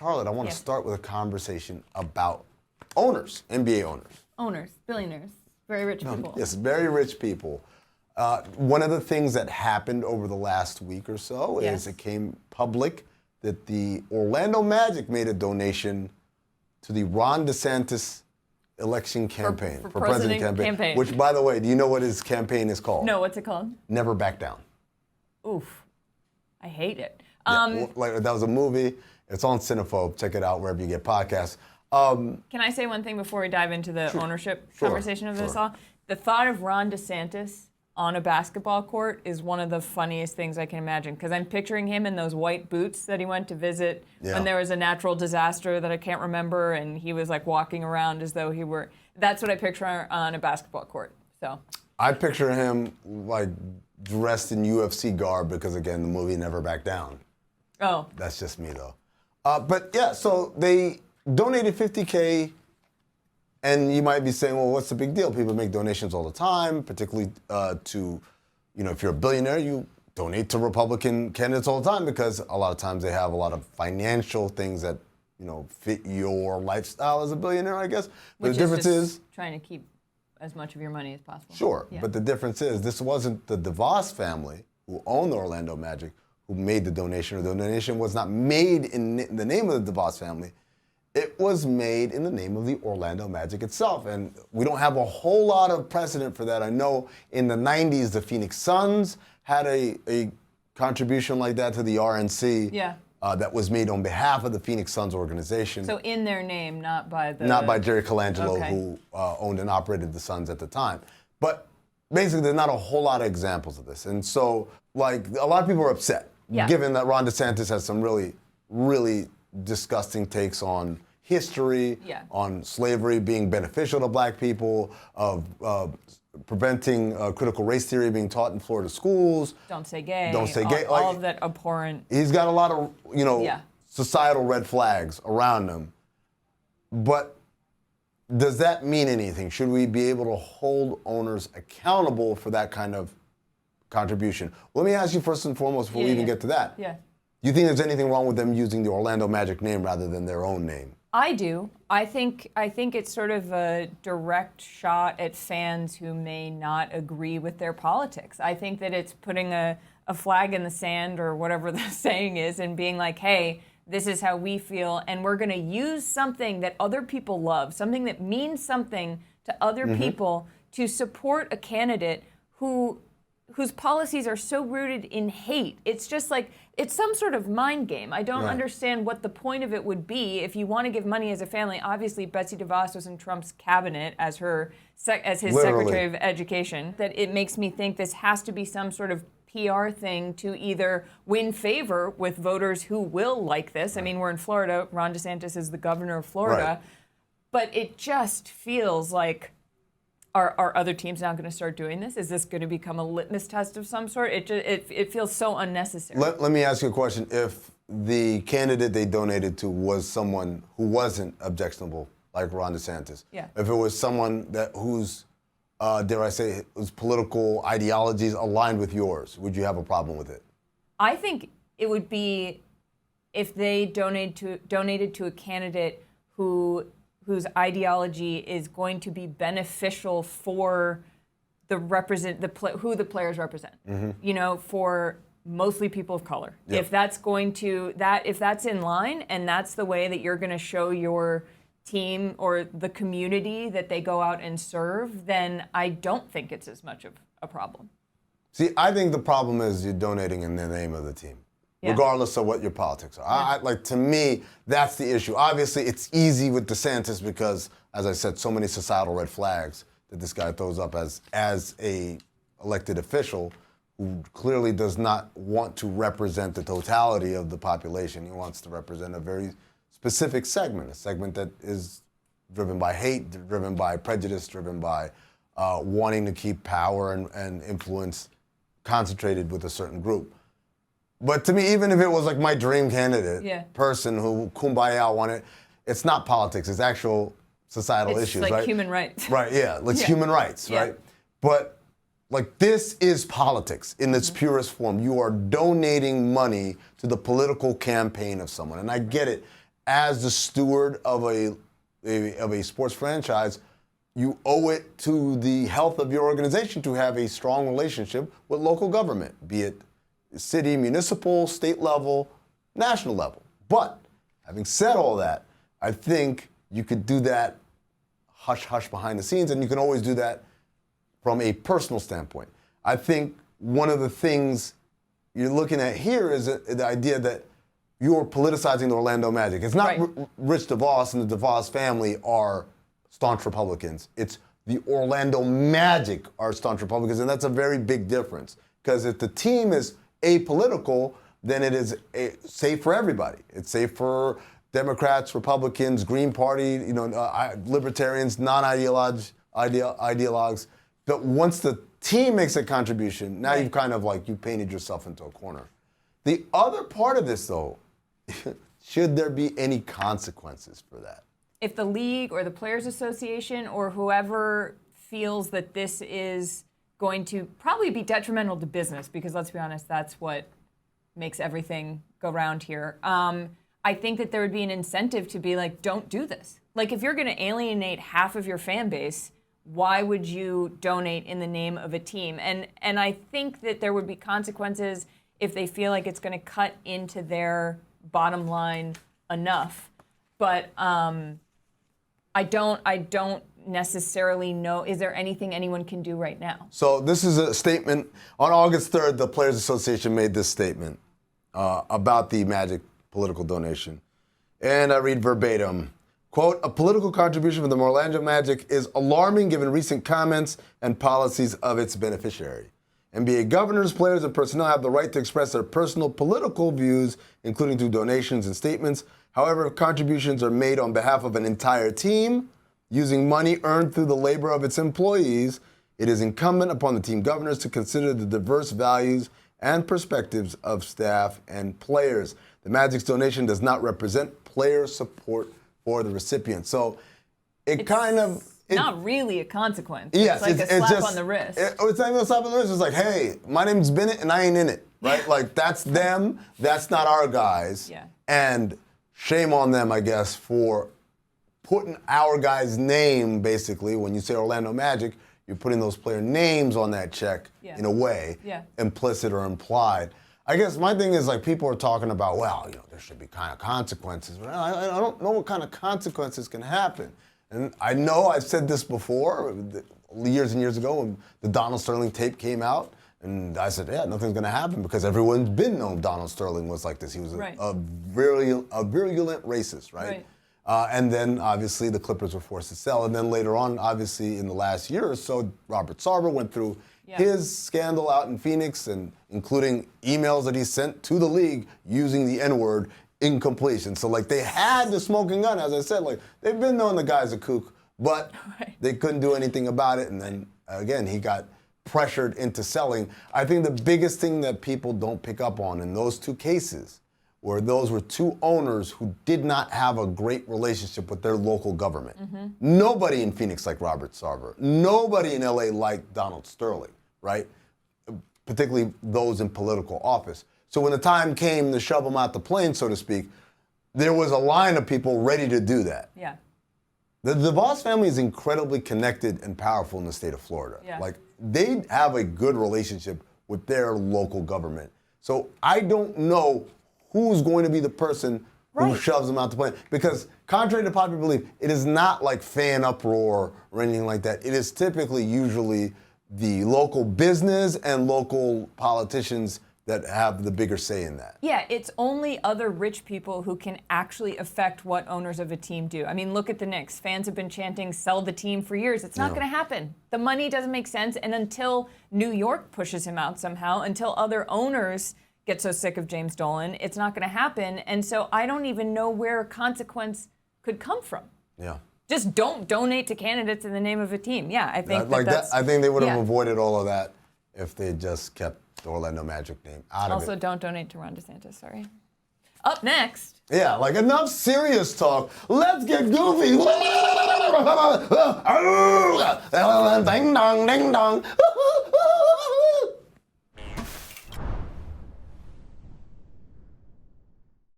Charlotte, I want to start with a conversation about owners, NBA owners. Owners, billionaires, very rich people. Yes, very rich people. One of the things that happened over the last week or so is it came public that the Orlando Magic made a donation to the Ron DeSantis election campaign, for president campaign. Which, by the way, do you know what his campaign is called? No, what's it called? Never Back Down. Oof, I hate it. That was a movie. It's on Cinephobe. Check it out wherever you get podcasts. Can I say one thing before we dive into the ownership conversation of this all? The thought of Ron DeSantis on a basketball court is one of the funniest things I can imagine, because I'm picturing him in those white boots that he went to visit when there was a natural disaster that I can't remember, and he was like walking around as though he were. That's what I picture on a basketball court. So I picture him like dressed in UFC garb because, again, the movie Never Back Down. Oh. That's just me, though. But yeah, so they donated $50K. And you might be saying, well, what's the big deal? People make donations all the time, particularly to, if you're a billionaire, you donate to Republican candidates all the time because a lot of times they have a lot of financial things that, fit your lifestyle as a billionaire, I guess. But Which the difference is trying to keep as much of your money as possible. Sure, but the difference is this wasn't the DeVos family who owned the Orlando Magic who made the donation, or the donation was not made in the name of the DeVos family. It was made in the name of the Orlando Magic itself, and we don't have a whole lot of precedent for that. I know in the 90s, the Phoenix Suns had a contribution like that to the RNC that was made on behalf of the Phoenix Suns organization. So in their name, not by Jerry Colangelo, who owned and operated the Suns at the time. But basically, there's not a whole lot of examples of this. And so, a lot of people are upset, given that Ron DeSantis has some really, really disgusting takes on history, on slavery being beneficial to black people, of preventing critical race theory being taught in Florida schools. Don't say gay. Don't say gay. All of that abhorrent. He's got a lot of, societal red flags around him. But does that mean anything? Should we be able to hold owners accountable for that kind of contribution? Let me ask you first and foremost before we even get to that. Yeah. Do you think there's anything wrong with them using the Orlando Magic name rather than their own name? I do. I think it's sort of a direct shot at fans who may not agree with their politics. I think that it's putting a flag in the sand, or whatever the saying is, and being like, hey, this is how we feel, and we're going to use something that other people love, something that means something to other people, to support a candidate whose policies are so rooted in hate. It's just like, it's some sort of mind game. I don't understand what the point of it would be. If you want to give money as a family, obviously Betsy DeVos was in Trump's cabinet as his Secretary of Education, that it makes me think this has to be some sort of PR thing to either win favor with voters who will like this. I mean, we're in Florida. Ron DeSantis is the governor of Florida. But it just feels like, are other teams now going to start doing this? Is this going to become a litmus test of some sort? It feels so unnecessary. Let me ask you a question. If the candidate they donated to was someone who wasn't objectionable, like Ron DeSantis, if it was someone whose, dare I say, whose political ideologies aligned with yours, would you have a problem with it? I think it would be if they donated to a candidate whose ideology is going to be beneficial for who the players represent. For mostly people of color. If that's if that's in line and that's the way that you're going to show your team or the community that they go out and serve, then I don't think it's as much of a problem. See, I think the problem is you're donating in the name of the team. Regardless of what your politics are. To me, that's the issue. Obviously, it's easy with DeSantis because, as I said, so many societal red flags that this guy throws up as a elected official who clearly does not want to represent the totality of the population. He wants to represent a very specific segment, a segment that is driven by hate, driven by prejudice, driven by wanting to keep power and influence concentrated with a certain group. But to me, even if it was like my dream candidate, person who kumbaya wanted, it's not politics. It's actual societal issues, right? It's like right? human rights. Right, it's human rights, right? But this is politics in its purest form. You are donating money to the political campaign of someone. And I get it. as the steward of a sports franchise, you owe it to the health of your organization to have a strong relationship with local government, be it city, municipal, state level, national level. But having said all that, I think you could do that hush-hush behind the scenes, and you can always do that from a personal standpoint. I think one of the things you're looking at here is the idea that you're politicizing the Orlando Magic. It's not Rich DeVos and the DeVos family are staunch Republicans. It's the Orlando Magic are staunch Republicans, and that's a very big difference. Because if the team is apolitical, then it is safe for everybody. It's safe for Democrats, Republicans, Green Party, libertarians, non-ideologues. But once the team makes a contribution, now you've kind of you painted yourself into a corner. The other part of this, though, should there be any consequences for that? If the league or the Players Association or whoever feels that this is going to probably be detrimental to business, because let's be honest, that's what makes everything go round here. I think that there would be an incentive to be like, don't do this. Like, if you're going to alienate half of your fan base, why would you donate in the name of a team? And I think that there would be consequences if they feel like it's going to cut into their bottom line enough. But I don't necessarily know. Is there anything anyone can do right now? So this is a statement. On August 3rd, the Players Association made this statement about the Magic political donation. And I read verbatim. Quote, a political contribution from the Orlando Magic is alarming given recent comments and policies of its beneficiary. NBA governors, players, and personnel have the right to express their personal political views, including through donations and statements. However, if contributions are made on behalf of an entire team, using money earned through the labor of its employees, it is incumbent upon the team governors to consider the diverse values and perspectives of staff and players. The Magic's donation does not represent player support for the recipient. So it's not really a consequence. Yes, it's like a slap on the wrist. It's not even a slap on the wrist. It's like, hey, my name's Bennett and I ain't in it, right? Like, that's them. That's not our guys. Yeah. And shame on them, I guess, for putting our guy's name, basically. When you say Orlando Magic, you're putting those player names on that check in a way, implicit or implied. I guess my thing is, people are talking about, well, there should be kind of consequences. But I don't know what kind of consequences can happen. And I know I've said this before, years and years ago, when the Donald Sterling tape came out. And I said, yeah, nothing's going to happen because everyone's been known Donald Sterling was like this. He was a virulent racist, right? And then, obviously, the Clippers were forced to sell. And then later on, obviously, in the last year or so, Robert Sarver went through his scandal out in Phoenix, and including emails that he sent to the league using the N-word in completion. So, they had the smoking gun, as I said. They've been knowing the guy's a kook, but they couldn't do anything about it. And then, again, he got pressured into selling. I think the biggest thing that people don't pick up on in those two cases were those were two owners who did not have a great relationship with their local government. Mm-hmm. Nobody in Phoenix liked Robert Sarver. Nobody in LA liked Donald Sterling, right? Particularly those in political office. So when the time came to shove them out the plane, so to speak, there was a line of people ready to do that. Yeah. The DeVos family is incredibly connected and powerful in the state of Florida. Yeah. They have a good relationship with their local government. So I don't know who's going to be the person who shoves them out the plane. Because contrary to popular belief, it is not like fan uproar or anything like that. It is typically usually the local business and local politicians that have the bigger say in that. Yeah, it's only other rich people who can actually affect what owners of a team do. I mean, look at the Knicks. Fans have been chanting, sell the team for years. It's not going to happen. The money doesn't make sense. And until New York pushes him out somehow, until other owners get so sick of James Dolan, it's not going to happen. And so I don't even know where a consequence could come from. Yeah. Just don't donate to candidates in the name of a team. Yeah, I think that's... I think they would have avoided all of that if they just kept the Orlando Magic name out of it. Also, don't donate to Ron DeSantis, sorry. Up next. Yeah, enough serious talk. Let's get goofy. Ding dong, ding dong.